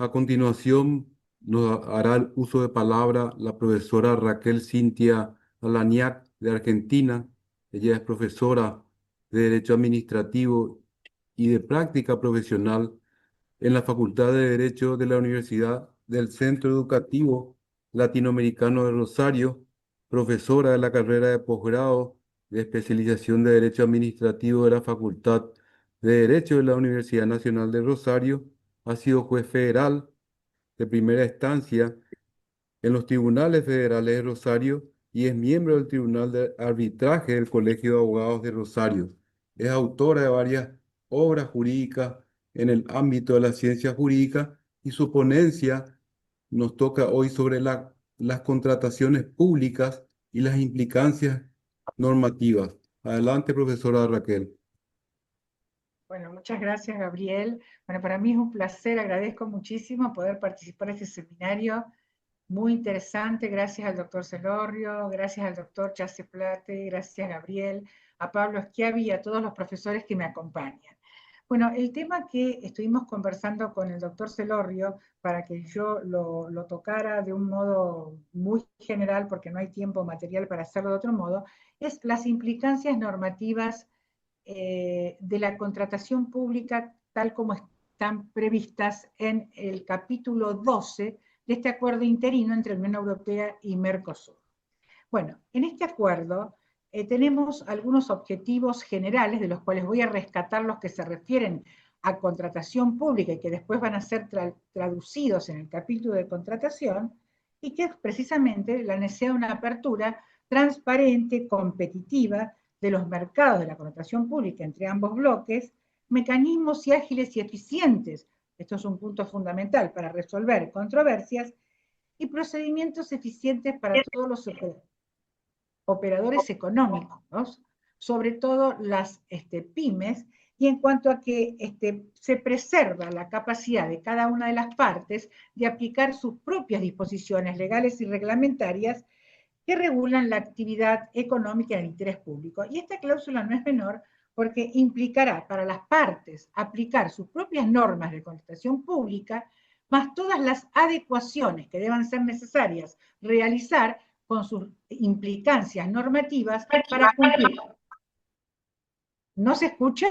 A continuación, nos hará el uso de palabra la profesora Raquel Cintia Alaniac de Argentina. Ella es profesora de Derecho Administrativo y de Práctica Profesional en la Facultad de Derecho de la Universidad del Centro Educativo Latinoamericano de Rosario, profesora de la carrera de posgrado de especialización de Derecho Administrativo de la Facultad de Derecho de la Universidad Nacional de Rosario. Ha sido juez federal de primera instancia en los tribunales federales de Rosario y es miembro del Tribunal de Arbitraje del Colegio de Abogados de Rosario. Es autora de varias obras jurídicas en el ámbito de la ciencia jurídica y su ponencia nos toca hoy sobre las contrataciones públicas y las implicancias normativas. Adelante, profesora Raquel. Bueno, muchas gracias, Gabriel. Bueno, para mí es un placer, agradezco muchísimo poder participar de este seminario muy interesante. Gracias al doctor Celorrio, gracias al doctor Chase Plate, gracias, Gabriel, a Pablo Schiavi y a todos los profesores que me acompañan. Bueno, el tema que estuvimos conversando con el doctor Celorrio, para que yo lo tocara de un modo muy general, porque no hay tiempo material para hacerlo de otro modo, es las implicancias normativas de la contratación pública tal como están previstas en el capítulo 12 de este acuerdo interino entre la Unión Europea y Mercosur. Bueno, en este acuerdo tenemos algunos objetivos generales, de los cuales voy a rescatar los que se refieren a contratación pública y que después van a ser traducidos en el capítulo de contratación, y que es precisamente la necesidad de una apertura transparente, competitiva, de los mercados de la contratación pública entre ambos bloques, mecanismos y ágiles y eficientes, esto es un punto fundamental para resolver controversias, y procedimientos eficientes para todos los operadores económicos, sobre todo las pymes, y en cuanto a que se preserva la capacidad de cada una de las partes de aplicar sus propias disposiciones legales y reglamentarias que regulan la actividad económica en el interés público. Y esta cláusula no es menor porque implicará para las partes aplicar sus propias normas de contratación pública, más todas las adecuaciones que deban ser necesarias realizar con sus implicancias normativas para cumplir. ¿No se escucha?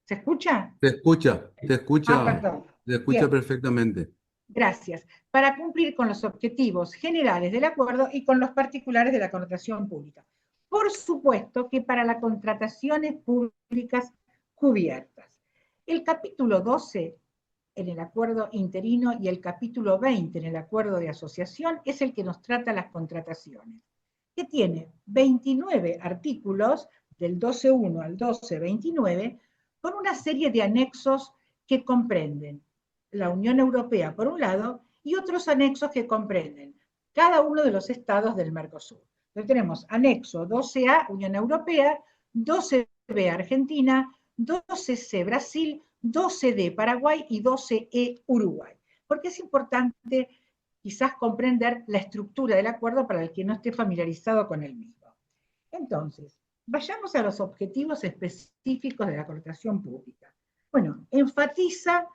¿Se escucha? Te escucha, te Ah, escucha, perdón. te escucha Bien, perfectamente. gracias. Para cumplir con los objetivos generales del acuerdo y con los particulares de la contratación pública. Por supuesto que para las contrataciones públicas cubiertas. El capítulo 12 en el acuerdo interino y el capítulo 20 en el acuerdo de asociación es el que nos trata las contrataciones, que tiene 29 artículos del 12.1 al 12.29 con una serie de anexos que comprenden la Unión Europea por un lado y otros anexos que comprenden cada uno de los estados del Mercosur. Entonces tenemos anexo 12A Unión Europea, 12B Argentina, 12C Brasil, 12D Paraguay y 12E Uruguay. Porque es importante quizás comprender la estructura del acuerdo para el que no esté familiarizado con el mismo. Entonces, vayamos a los objetivos específicos de la contratación pública. Bueno, enfatiza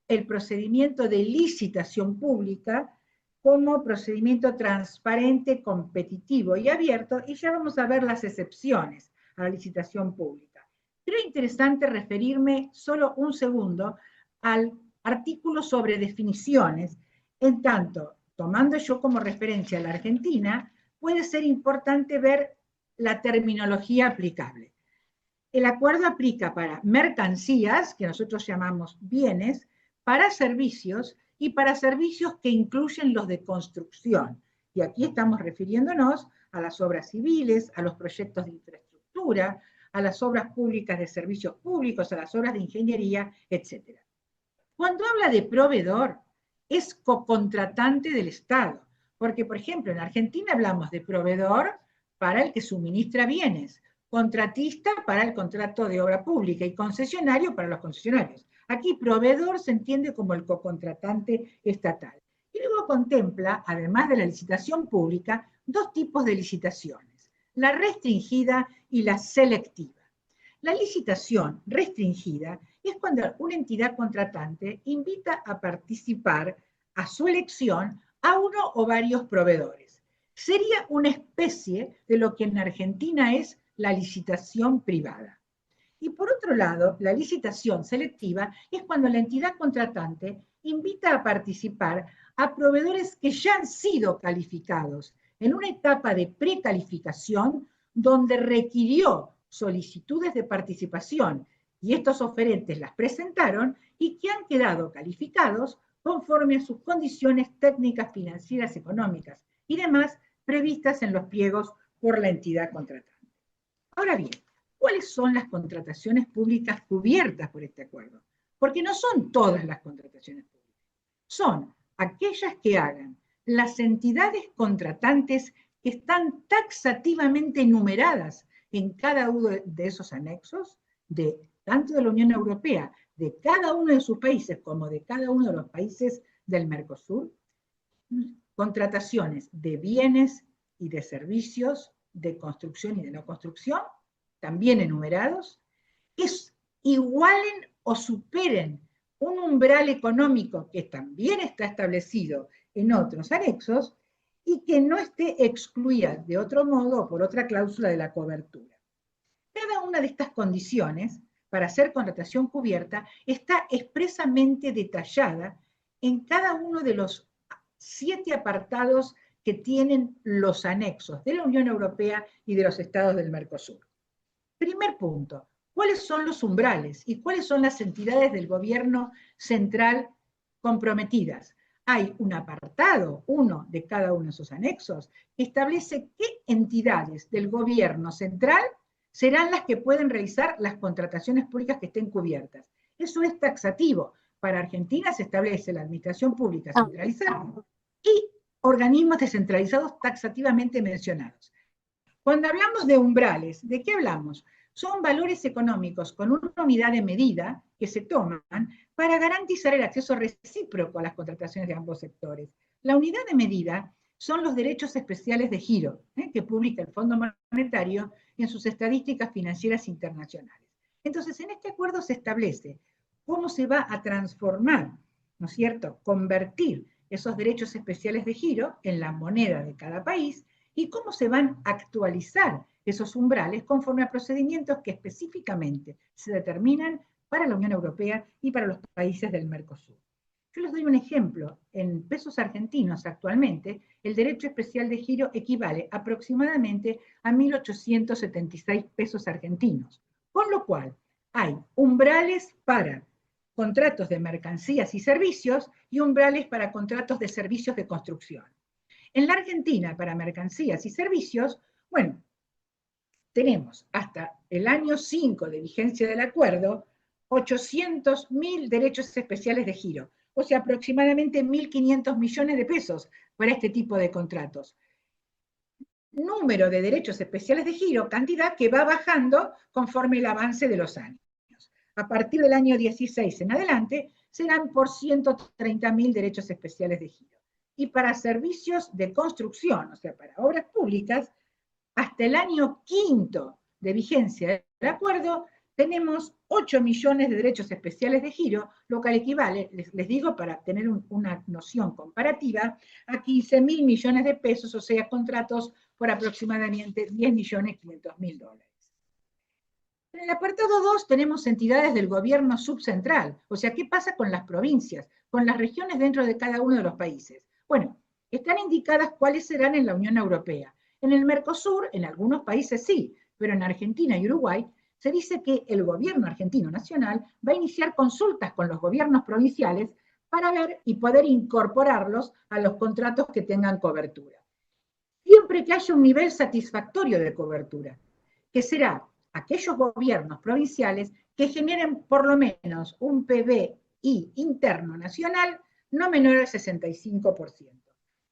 el procedimiento de licitación pública como procedimiento transparente, competitivo y abierto, y ya vamos a ver las excepciones a la licitación pública. Pero es interesante referirme solo un segundo al artículo sobre definiciones, en tanto, tomando yo como referencia a la Argentina, puede ser importante ver la terminología aplicable. El acuerdo aplica para mercancías, que nosotros llamamos bienes, para servicios y para servicios que incluyen los de construcción. Y aquí estamos refiriéndonos a las obras civiles, a los proyectos de infraestructura, a las obras públicas de servicios públicos, a las obras de ingeniería, etc. Cuando habla de proveedor, es cocontratante del Estado, porque, por ejemplo, en Argentina hablamos de proveedor para el que suministra bienes, contratista para el contrato de obra pública y concesionario para los concesionarios. Aquí proveedor se entiende como el cocontratante estatal. Y luego contempla, además de la licitación pública, dos tipos de licitaciones, la restringida y la selectiva. La licitación restringida es cuando una entidad contratante invita a participar a su elección a uno o varios proveedores. Sería una especie de lo que en Argentina es la licitación privada. Y por otro lado, la licitación selectiva es cuando la entidad contratante invita a participar a proveedores que ya han sido calificados en una etapa de precalificación donde requirió solicitudes de participación y estos oferentes las presentaron y que han quedado calificados conforme a sus condiciones técnicas, financieras, económicas y demás previstas en los pliegos por la entidad contratante. Ahora bien, ¿cuáles son las contrataciones públicas cubiertas por este acuerdo? Porque no son todas las contrataciones públicas, son aquellas que hagan las entidades contratantes que están taxativamente enumeradas en cada uno de esos anexos, tanto de la Unión Europea, de cada uno de sus países, como de cada uno de los países del Mercosur, contrataciones de bienes y de servicios, de construcción y de no construcción, también enumerados, que igualen o superen un umbral económico que también está establecido en otros anexos y que no esté excluida de otro modo o por otra cláusula de la cobertura. Cada una de estas condiciones para hacer contratación cubierta está expresamente detallada en cada uno de los 7 apartados que tienen los anexos de la Unión Europea y de los estados del Mercosur. Primer punto, ¿cuáles son los umbrales y cuáles son las entidades del gobierno central comprometidas? Hay un apartado, uno de cada uno de esos anexos, que establece qué entidades del gobierno central serán las que pueden realizar las contrataciones públicas que estén cubiertas. Eso es taxativo. Para Argentina se establece la administración pública centralizada y organismos descentralizados taxativamente mencionados. Cuando hablamos de umbrales, ¿de qué hablamos? Son valores económicos con una unidad de medida que se toman para garantizar el acceso recíproco a las contrataciones de ambos sectores. La unidad de medida son los derechos especiales de giro, que publica el Fondo Monetario en sus estadísticas financieras internacionales. Entonces, en este acuerdo se establece cómo se va a transformar, ¿no es cierto?, convertir esos derechos especiales de giro en la moneda de cada país y cómo se van a actualizar esos umbrales conforme a procedimientos que específicamente se determinan para la Unión Europea y para los países del Mercosur. Yo les doy un ejemplo. En pesos argentinos actualmente, el derecho especial de giro equivale aproximadamente a 1.876 pesos argentinos, con lo cual hay umbrales para contratos de mercancías y servicios y umbrales para contratos de servicios de construcción. En la Argentina, para mercancías y servicios, bueno, tenemos hasta el año 5 de vigencia del acuerdo 800.000 derechos especiales de giro, o sea, aproximadamente 1.500 millones de pesos para este tipo de contratos. Número de derechos especiales de giro, cantidad que va bajando conforme el avance de los años. A partir del año 16 en adelante, serán por 130.000 derechos especiales de giro. Y para servicios de construcción, o sea, para obras públicas, hasta el año 5 de vigencia del acuerdo, tenemos 8 millones de derechos especiales de giro, lo que equivale, les digo para tener una noción comparativa, a 15.000 millones de pesos, o sea, contratos por aproximadamente 10.500.000 dólares. En el apartado 2 tenemos entidades del gobierno subcentral, o sea, ¿qué pasa con las provincias, con las regiones dentro de cada uno de los países? Bueno, están indicadas cuáles serán en la Unión Europea. En el Mercosur, en algunos países sí, pero en Argentina y Uruguay, se dice que el gobierno argentino nacional va a iniciar consultas con los gobiernos provinciales para ver y poder incorporarlos a los contratos que tengan cobertura. Siempre que haya un nivel satisfactorio de cobertura, que será aquellos gobiernos provinciales que generen por lo menos un PBI interno nacional no menor al 65%.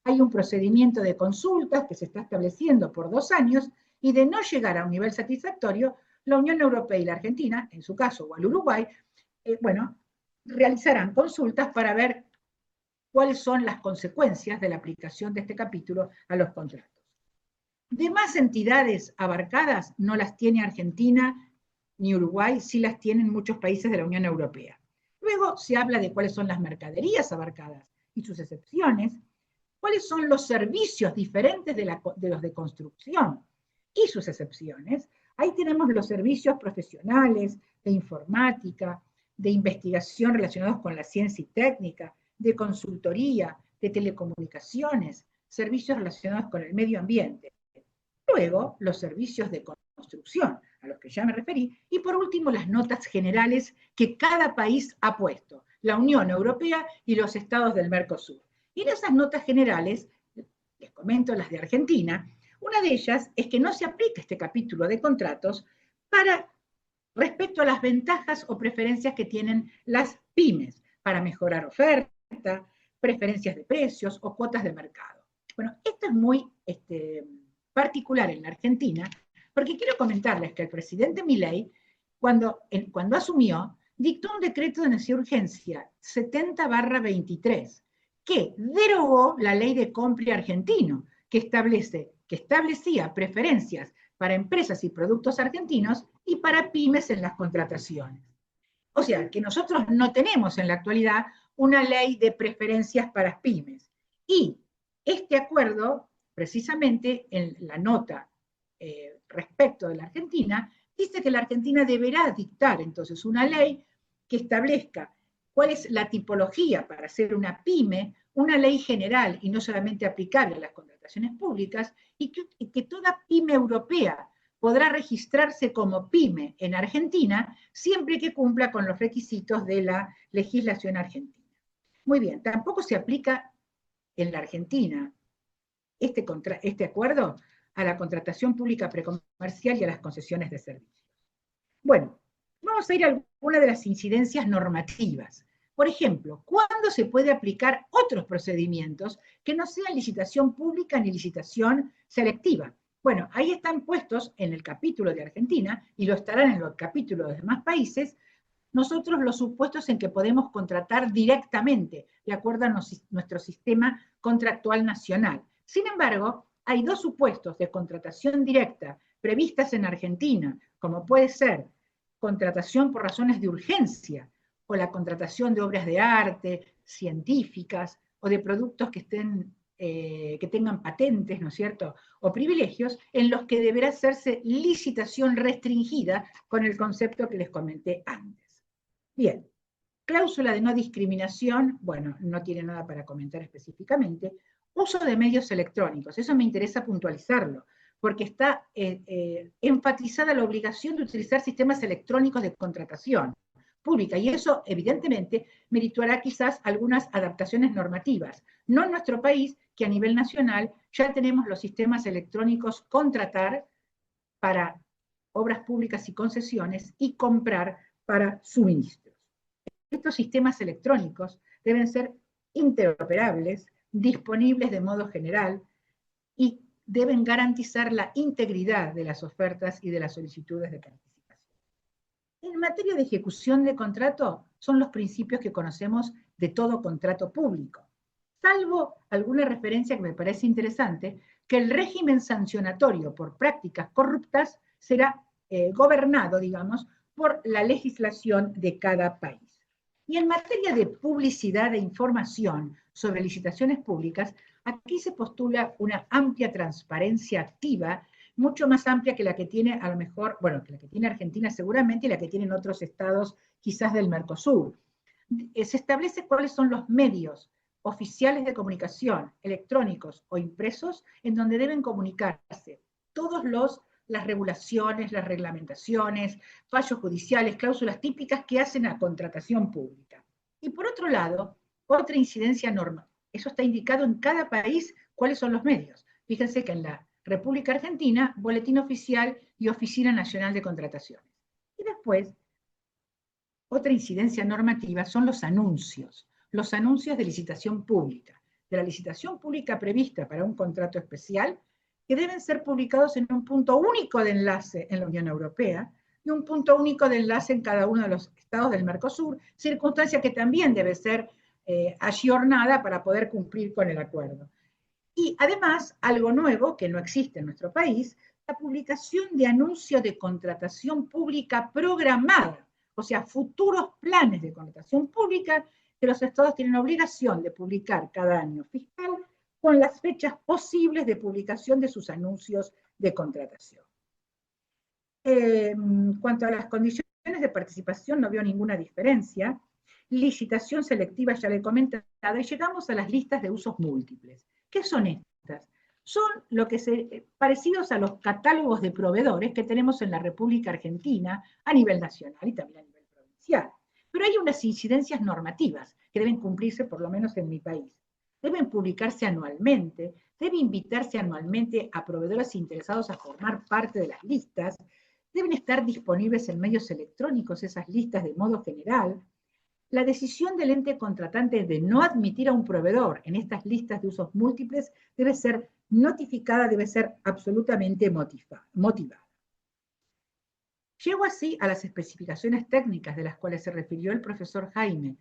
Hay un procedimiento de consultas que se está estableciendo por 2 años y de no llegar a un nivel satisfactorio, la Unión Europea y la Argentina, en su caso, o el Uruguay, realizarán consultas para ver cuáles son las consecuencias de la aplicación de este capítulo a los contratos. Demás entidades abarcadas no las tiene Argentina ni Uruguay sí las tienen muchos países de la Unión Europea. Luego se habla de cuáles son las mercaderías abarcadas y sus excepciones, cuáles son los servicios diferentes de los de construcción y sus excepciones. Ahí tenemos los servicios profesionales, de informática, de investigación relacionados con la ciencia y técnica, de consultoría, de telecomunicaciones, servicios relacionados con el medio ambiente. Luego, los servicios de construcción, a los que ya me referí, y por último, las notas generales que cada país ha puesto, la Unión Europea y los estados del Mercosur. Y en esas notas generales, les comento las de Argentina, una de ellas es que no se aplica este capítulo de contratos para respecto a las ventajas o preferencias que tienen las pymes para mejorar oferta, preferencias de precios o cuotas de mercado. Bueno, esto es muy particular en la Argentina, porque quiero comentarles que el presidente Milei, cuando asumió, dictó un decreto de necesidad de urgencia 70/23, que derogó la ley de compra argentino, que establecía preferencias para empresas y productos argentinos y para pymes en las contrataciones. O sea, que nosotros no tenemos en la actualidad una ley de preferencias para pymes. Y este acuerdo, precisamente en la nota respecto de la Argentina, dice que la Argentina deberá dictar entonces una ley que establezca cuál es la tipología para ser una pyme, una ley general y no solamente aplicable a las contrataciones públicas, y que toda pyme europea podrá registrarse como pyme en Argentina siempre que cumpla con los requisitos de la legislación argentina. Muy bien, tampoco se aplica en la Argentina este acuerdo a la contratación pública precomercial y a las concesiones de servicios. Bueno, vamos a ir a alguna de las incidencias normativas. Por ejemplo, ¿cuándo se puede aplicar otros procedimientos que no sean licitación pública ni licitación selectiva? Bueno, ahí están puestos en el capítulo de Argentina, y lo estarán en los capítulos de demás países, nosotros los supuestos en que podemos contratar directamente, de acuerdo a nuestro sistema contractual nacional. Sin embargo, hay dos supuestos de contratación directa previstas en Argentina, como puede ser contratación por razones de urgencia, o la contratación de obras de arte, científicas, o de productos que tengan patentes, ¿no es cierto?, o privilegios, en los que deberá hacerse licitación restringida con el concepto que les comenté antes. Bien, cláusula de no discriminación, bueno, no tiene nada para comentar específicamente. Uso de medios electrónicos, eso me interesa puntualizarlo, porque está enfatizada la obligación de utilizar sistemas electrónicos de contratación pública, y eso evidentemente merituará quizás algunas adaptaciones normativas, no en nuestro país, que a nivel nacional ya tenemos los sistemas electrónicos contratar para obras públicas y concesiones y comprar para suministros. Estos sistemas electrónicos deben ser interoperables, disponibles de modo general y deben garantizar la integridad de las ofertas y de las solicitudes de participación. En materia de ejecución de contrato, son los principios que conocemos de todo contrato público, salvo alguna referencia que me parece interesante, que el régimen sancionatorio por prácticas corruptas será gobernado, digamos, por la legislación de cada país. Y en materia de publicidad e información sobre licitaciones públicas, aquí se postula una amplia transparencia activa, mucho más amplia que la que tiene a lo mejor, bueno, que la que tiene Argentina seguramente y la que tienen otros estados quizás del Mercosur. Se establece cuáles son los medios oficiales de comunicación, electrónicos o impresos, en donde deben comunicarse todos las regulaciones, las reglamentaciones, fallos judiciales, cláusulas típicas que hacen a contratación pública. Y por otro lado, otra incidencia normal. Eso está indicado en cada país cuáles son los medios. Fíjense que en la República Argentina, Boletín Oficial y Oficina Nacional de Contrataciones. Y después, otra incidencia normativa son los anuncios de licitación pública, de la licitación pública prevista para un contrato especial, que deben ser publicados en un punto único de enlace en la Unión Europea y un punto único de enlace en cada uno de los estados del Mercosur, circunstancia que también debe ser ayornada para poder cumplir con el acuerdo. Y además, algo nuevo que no existe en nuestro país, la publicación de anuncios de contratación pública programada, o sea, futuros planes de contratación pública que los estados tienen obligación de publicar cada año fiscal con las fechas posibles de publicación de sus anuncios de contratación. Cuanto a las condiciones de participación, no veo ninguna diferencia. Licitación selectiva, ya le he comentado, y llegamos a las listas de usos múltiples. ¿Qué son estas? Son parecidos a los catálogos de proveedores que tenemos en la República Argentina a nivel nacional y también a nivel provincial. Pero hay unas incidencias normativas que deben cumplirse, por lo menos en mi país. Deben publicarse anualmente, debe invitarse anualmente a proveedores interesados a formar parte de las listas, deben estar disponibles en medios electrónicos esas listas de modo general. La decisión del ente contratante de no admitir a un proveedor en estas listas de usos múltiples debe ser notificada, debe ser absolutamente motivada. Llego así a las especificaciones técnicas de las cuales se refirió el profesor Jaime.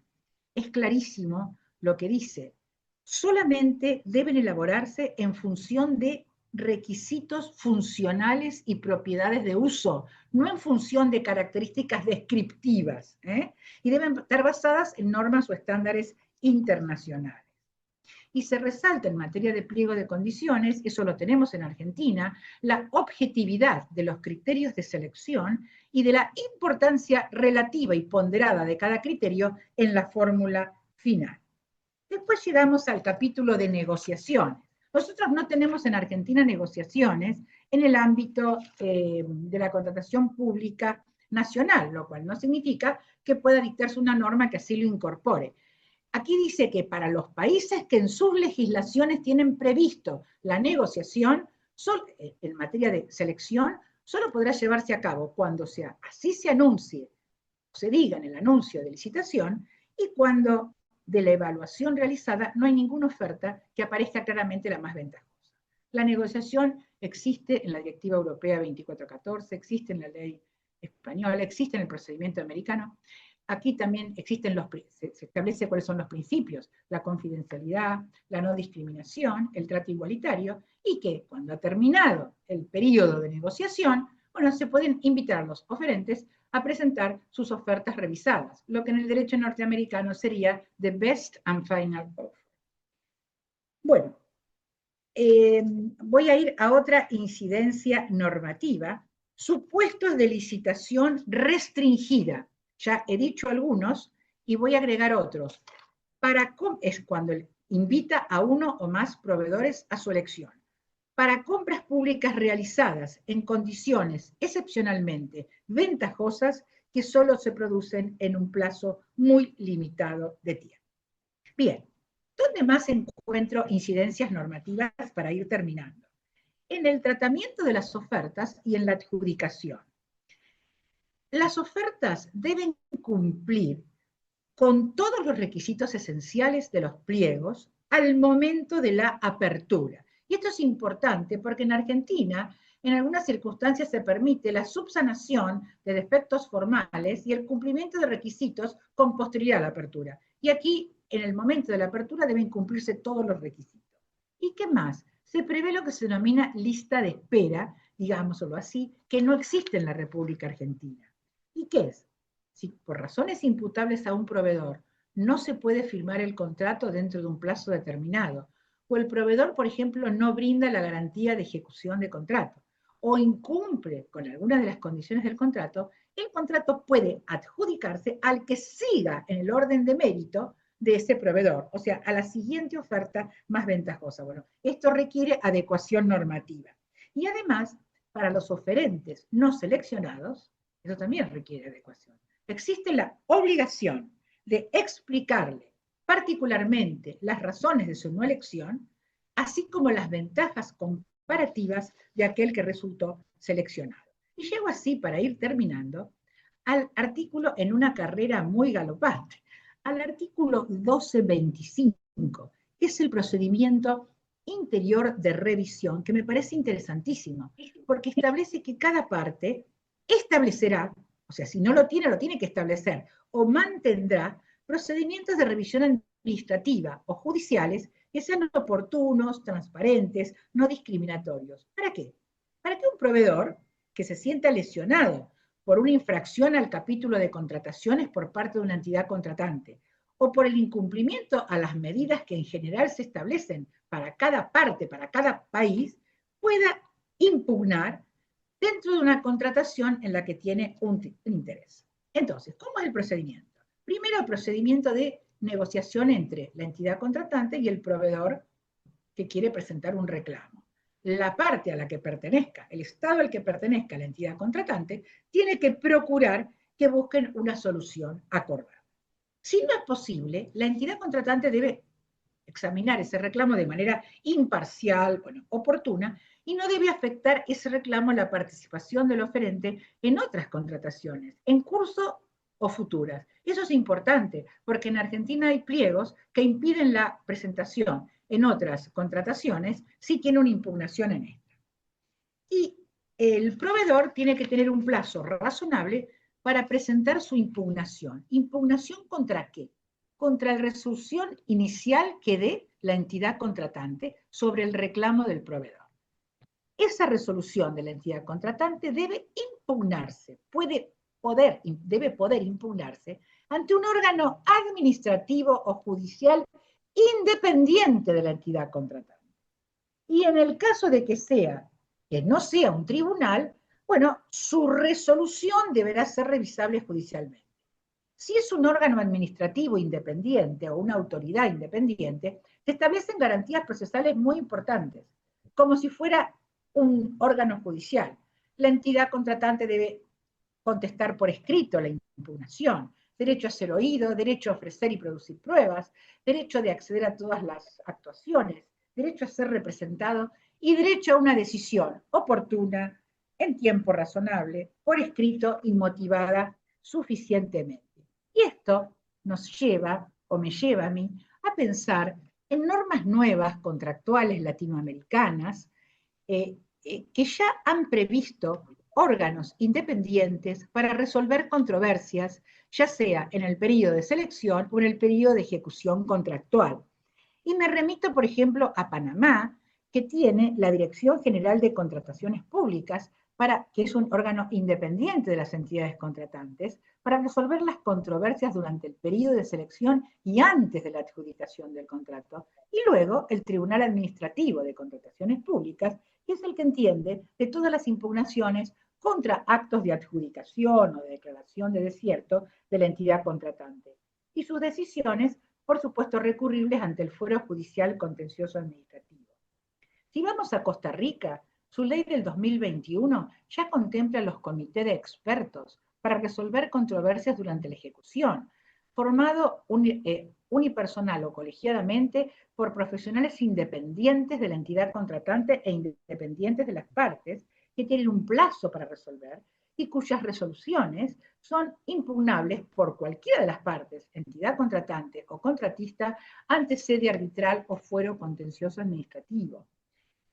Es clarísimo lo que dice. Solamente deben elaborarse en función de requisitos funcionales y propiedades de uso, no en función de características descriptivas, y deben estar basadas en normas o estándares internacionales. Y se resalta en materia de pliego de condiciones, eso lo tenemos en Argentina, la objetividad de los criterios de selección y de la importancia relativa y ponderada de cada criterio en la fórmula final. Después llegamos al capítulo de negociaciones. Nosotros no tenemos en Argentina negociaciones en el ámbito de la contratación pública nacional, lo cual no significa que pueda dictarse una norma que así lo incorpore. Aquí dice que para los países que en sus legislaciones tienen previsto la negociación, en materia de selección, solo podrá llevarse a cabo cuando así se anuncie, se diga en el anuncio de licitación, y cuando de la evaluación realizada no hay ninguna oferta que aparezca claramente la más ventajosa. La negociación existe en la Directiva Europea 2414, existe en la ley española, existe en el procedimiento americano. Aquí también se establece cuáles son los principios, la confidencialidad, la no discriminación, el trato igualitario, y que cuando ha terminado el periodo de negociación, bueno, se pueden invitar a los oferentes a presentar sus ofertas revisadas, lo que en el derecho norteamericano sería the best and final offer. Bueno, voy a ir a otra incidencia normativa, supuestos de licitación restringida. Ya he dicho algunos y voy a agregar otros. Es cuando invita a uno o más proveedores a su elección. Para compras públicas realizadas en condiciones excepcionalmente ventajosas que solo se producen en un plazo muy limitado de tiempo. Bien, ¿dónde más encuentro incidencias normativas para ir terminando? En el tratamiento de las ofertas y en la adjudicación. Las ofertas deben cumplir con todos los requisitos esenciales de los pliegos al momento de la apertura. Y esto es importante porque en Argentina, en algunas circunstancias se permite la subsanación de defectos formales y el cumplimiento de requisitos con posterioridad a la apertura. Y aquí, en el momento de la apertura, deben cumplirse todos los requisitos. ¿Y qué más? Se prevé lo que se denomina lista de espera, digámoslo así, que no existe en la República Argentina. ¿Y qué es? Si por razones imputables a un proveedor no se puede firmar el contrato dentro de un plazo determinado, o el proveedor, por ejemplo, no brinda la garantía de ejecución de contrato, o incumple con algunas de las condiciones del contrato, el contrato puede adjudicarse al que siga en el orden de mérito de ese proveedor, o sea, a la siguiente oferta más ventajosa. Bueno, esto requiere adecuación normativa. Y además, para los oferentes no seleccionados, eso también requiere adecuación. Existe la obligación de explicarle particularmente las razones de su no elección, así como las ventajas comparativas de aquel que resultó seleccionado. Y llego así, para ir terminando, al artículo en una carrera muy galopante, al artículo 1225, que es el procedimiento interior de revisión, que me parece interesantísimo, porque establece que cada parte establecerá, o sea, si no lo tiene que establecer, o mantendrá procedimientos de revisión administrativa o judiciales que sean oportunos, transparentes, no discriminatorios. ¿Para qué? para que un proveedor que se sienta lesionado por una infracción al capítulo de contrataciones por parte de una entidad contratante o por el incumplimiento a las medidas que en general se establecen para cada parte, para cada país, pueda impugnar dentro de una contratación en la que tiene un interés. Entonces, ¿cómo es el procedimiento? Primero, el procedimiento de negociación entre la entidad contratante y el proveedor que quiere presentar un reclamo. La parte a la que pertenezca, el Estado al que pertenezca la entidad contratante, tiene que procurar que busquen una solución acordada. Si no es posible, la entidad contratante debe examinar ese reclamo de manera imparcial, bueno, oportuna, y no debe afectar ese reclamo a la participación del oferente en otras contrataciones, en curso o futuras. Eso es importante, porque en Argentina hay pliegos que impiden la presentación en otras contrataciones si tiene una impugnación en esta. Y el proveedor tiene que tener un plazo razonable para presentar su impugnación. ¿Impugnación contra qué? Contra la resolución inicial que dé la entidad contratante sobre el reclamo del proveedor. Esa resolución de la entidad contratante debe impugnarse, debe poder impugnarse ante un órgano administrativo o judicial independiente de la entidad contratante. Y en el caso de que no sea un tribunal, bueno, su resolución deberá ser revisable judicialmente. Si es un órgano administrativo independiente o una autoridad independiente, se establecen garantías procesales muy importantes, como si fuera un órgano judicial. La entidad contratante debe contestar por escrito la impugnación, derecho a ser oído, derecho a ofrecer y producir pruebas, derecho de acceder a todas las actuaciones, derecho a ser representado y derecho a una decisión oportuna, en tiempo razonable, por escrito y motivada suficientemente. Y esto nos lleva, o me lleva a mí, a pensar en normas nuevas contractuales latinoamericanas que ya han previsto órganos independientes para resolver controversias, ya sea en el periodo de selección o en el periodo de ejecución contractual. Y me remito, por ejemplo, a Panamá, que tiene la Dirección General de Contrataciones Públicas, que es un órgano independiente de las entidades contratantes, para resolver las controversias durante el periodo de selección y antes de la adjudicación del contrato. Y luego el Tribunal Administrativo de Contrataciones Públicas, que es el que entiende de todas las impugnaciones contra actos de adjudicación o de declaración de desierto de la entidad contratante. Y sus decisiones, por supuesto, recurribles ante el Fuero Judicial Contencioso Administrativo. Si vamos a Costa Rica, su ley del 2021 ya contempla los comités de expertos para resolver controversias durante la ejecución, formado unipersonal o colegiadamente por profesionales independientes de la entidad contratante e independientes de las partes, que tienen un plazo para resolver y cuyas resoluciones son impugnables por cualquiera de las partes, entidad contratante o contratista, ante sede arbitral o fuero contencioso administrativo.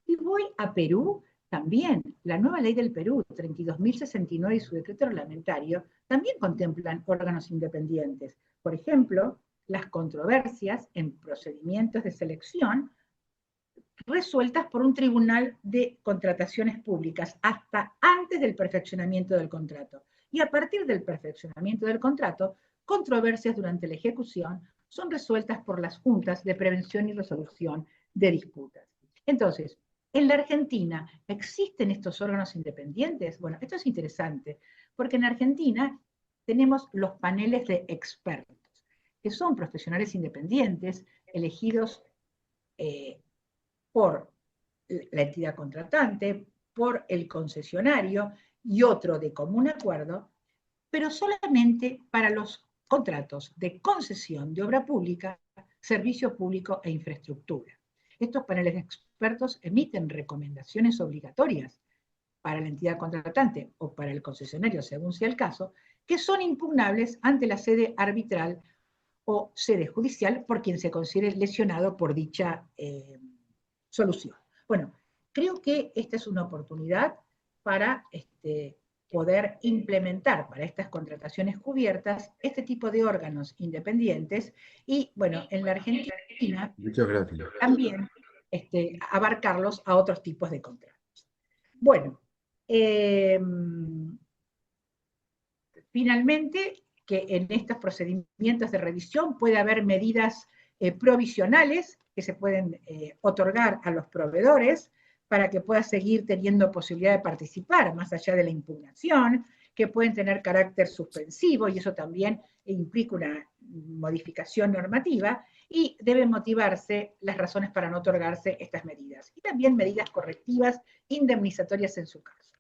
Y voy a Perú también. La nueva ley del Perú, 32.069 y su decreto reglamentario, también contemplan órganos independientes. Por ejemplo, las controversias en procedimientos de selección resueltas por un tribunal de contrataciones públicas hasta antes del perfeccionamiento del contrato. Y a partir del perfeccionamiento del contrato, controversias durante la ejecución son resueltas por las juntas de prevención y resolución de disputas. Entonces, en la Argentina, ¿existen estos órganos independientes? Bueno, esto es interesante, porque en Argentina tenemos los paneles de expertos, que son profesionales independientes elegidos por la entidad contratante, por el concesionario y otro de común acuerdo, pero solamente para los contratos de concesión de obra pública, servicio público e infraestructura. Estos paneles de expertos emiten recomendaciones obligatorias para la entidad contratante o para el concesionario, según sea el caso, que son impugnables ante la sede arbitral o sede judicial por quien se considere lesionado por dicha solución. Bueno, creo que esta es una oportunidad para poder implementar para estas contrataciones cubiertas este tipo de órganos independientes y, bueno, en la Argentina Muchas gracias. también abarcarlos a otros tipos de contratos. Bueno, Finalmente, que en estos procedimientos de revisión puede haber medidas provisionales que se pueden otorgar a los proveedores para que pueda seguir teniendo posibilidad de participar más allá de la impugnación, que pueden tener carácter suspensivo, y eso también implica una modificación normativa, y deben motivarse las razones para no otorgarse estas medidas, y también medidas correctivas indemnizatorias en su caso.